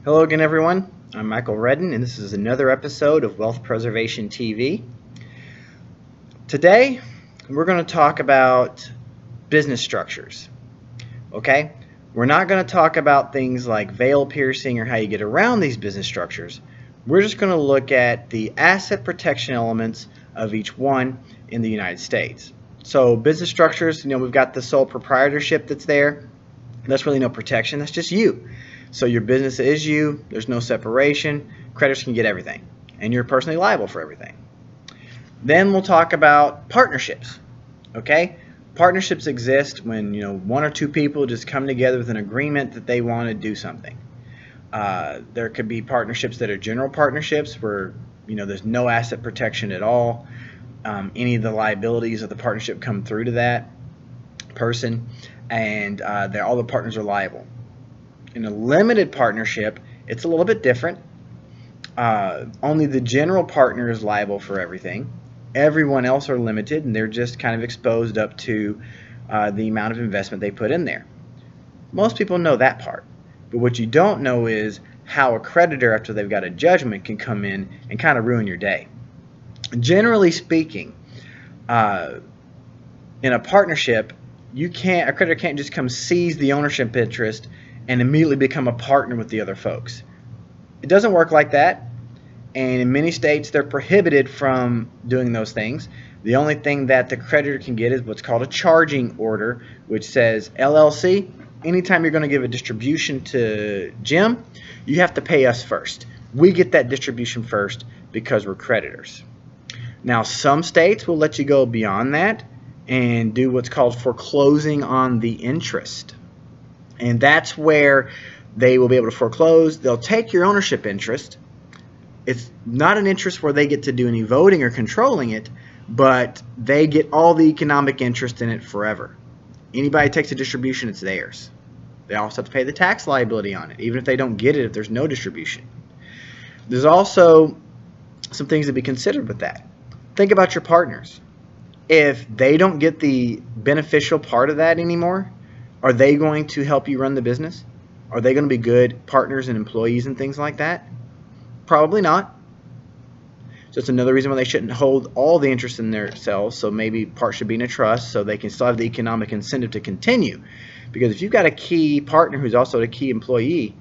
Hello again, everyone. I'm Michael Redden, and this is another episode of Wealth Preservation TV. Today, we're going to talk about business structures. Okay? We're not going to talk about things like veil piercing or how you get around these business structures. We're just going to look at the asset protection elements of each one in the United States. So, business structures, we've got the sole proprietorship that's there. That's really no protection. That's just you. So your business is you. There's no separation. Creditors can get everything, and you're personally liable for everything. Then we'll talk about partnerships. Okay, partnerships exist when one or two people just come together with an agreement that they want to do something. There could be partnerships that are general partnerships where there's no asset protection at all. Any of the liabilities of the partnership come through to that person, and all the partners are liable. In a limited partnership, it's a little bit different. Only the general partner is liable for everything. Everyone else are limited, and they're just kind of exposed up to the amount of investment they put in there. Most people know that part. But what you don't know is how a creditor, after they've got a judgment, can come in and kind of ruin your day. Generally speaking, in a partnership, a creditor can't just come seize the ownership interest and immediately become a partner with the other folks. It doesn't work like that, and in many states they're prohibited from doing those things. The only thing that the creditor can get is what's called a charging order, which says, LLC, anytime you're going to give a distribution to Jim, you have to pay us first. We get that distribution first because we're creditors. Now, some states will let you go beyond that and do what's called foreclosing on the interest. And that's where they will be able to foreclose. They'll take your ownership interest. It's not an interest where they get to do any voting or controlling it, but they get all the economic interest in it forever. Anybody takes a distribution, it's theirs. They also have to pay the tax liability on it, even if they don't get it if there's no distribution. There's also some things to be considered with that. Think about your partners. If they don't get the beneficial part of that anymore, are they going to help you run the business? Are they going to be good partners and employees and things like that? Probably not. So it's another reason why they shouldn't hold all the interest in themselves. So maybe part should be in a trust so they can still have the economic incentive to continue. Because if you've got a key partner who's also a key employee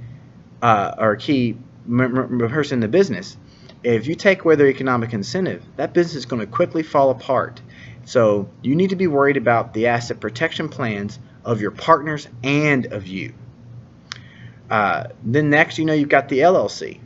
or a key person in the business, if you take away their economic incentive, that business is going to quickly fall apart. So you need to be worried about the asset protection plans of your partners and of you. Then next, you've got the LLC.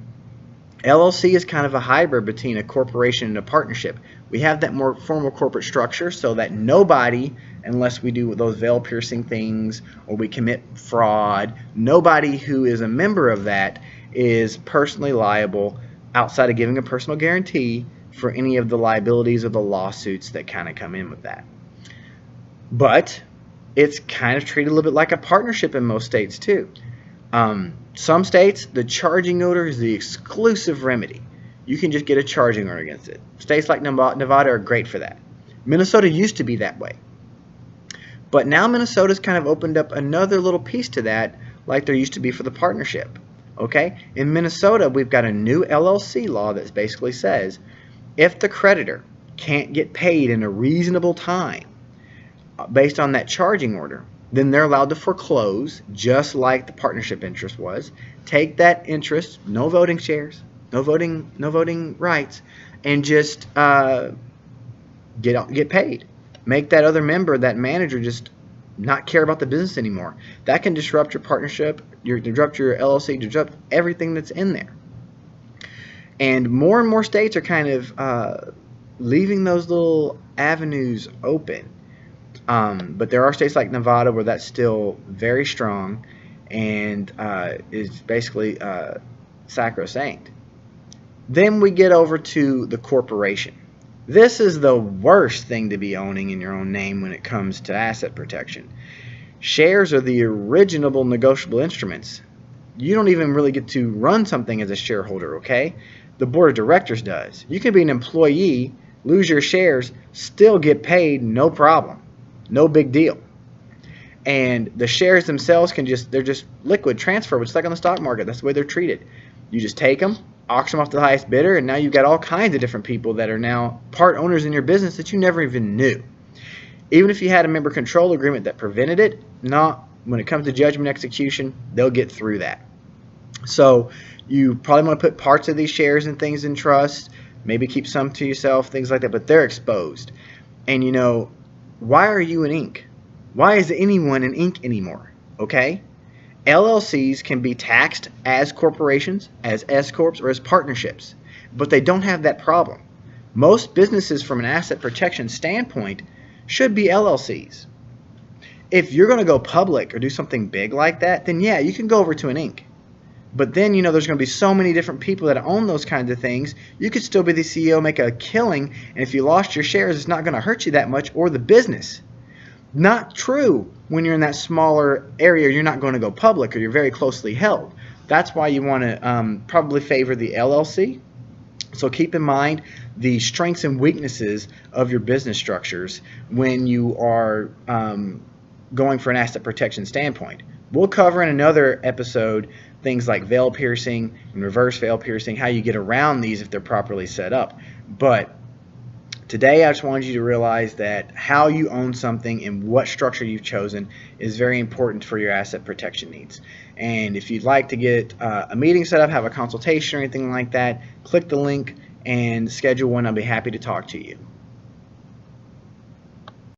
LLC is kind of a hybrid between a corporation and a partnership. We have that more formal corporate structure so that nobody, unless we do those veil piercing things or we commit fraud, nobody who is a member of that is personally liable outside of giving a personal guarantee for any of the liabilities or the lawsuits that kind of come in with that. But it's kind of treated a little bit like a partnership in most states too. Some states, the charging order is the exclusive remedy. You can just get a charging order against it. States like Nevada are great for that. Minnesota used to be that way. But now Minnesota's kind of opened up another little piece to that, like there used to be for the partnership. Okay? In Minnesota, we've got a new LLC law that basically says if the creditor can't get paid in a reasonable time based on that charging order, then they're allowed to foreclose just like the partnership interest was. Take that interest, no voting shares, no voting rights, and just get paid. Make that other member, that manager, just not care about the business anymore. That can disrupt your partnership, disrupt your LLC, disrupt everything that's in there. And more states are kind of leaving those little avenues open. But there are states like Nevada where that's still very strong and is basically sacrosanct. Then we get over to the corporation. This is the worst thing to be owning in your own name when it comes to asset protection. Shares are the original negotiable instruments. You don't even really get to run something as a shareholder, okay? The board of directors does. You can be an employee, lose your shares, still get paid, no problem. No big deal. And the shares themselves they're just liquid transfer, it's like on the stock market. That's the way they're treated. You just take them, auction them off to the highest bidder, and now you've got all kinds of different people that are now part owners in your business that you never even knew. Even if you had a member control agreement that prevented it, not when it comes to judgment execution, they'll get through that. So you probably want to put parts of these shares and things in trust, maybe keep some to yourself, things like that, but they're exposed. And you know, why are you an Inc? Why is anyone an Inc anymore? Okay? LLCs can be taxed as corporations, as S-corps, or as partnerships, but they don't have that problem. Most businesses from an asset protection standpoint should be LLCs. If you're going to go public or do something big like that, then yeah, you can go over to an Inc. But then, you know, there's going to be so many different people that own those kinds of things. You could still be the CEO, make a killing, and if you lost your shares, it's not going to hurt you that much, or the business. Not true when you're in that smaller area. You're not going to go public, or you're very closely held. That's why you want to probably favor the LLC. So keep in mind the strengths and weaknesses of your business structures when you are going for an asset protection standpoint. We'll cover in another episode things like veil piercing and reverse veil piercing, how you get around these if they're properly set up. But today I just wanted you to realize that how you own something and what structure you've chosen is very important for your asset protection needs. And if you'd like to get a meeting set up, have a consultation or anything like that, click the link and schedule one. I'll be happy to talk to you.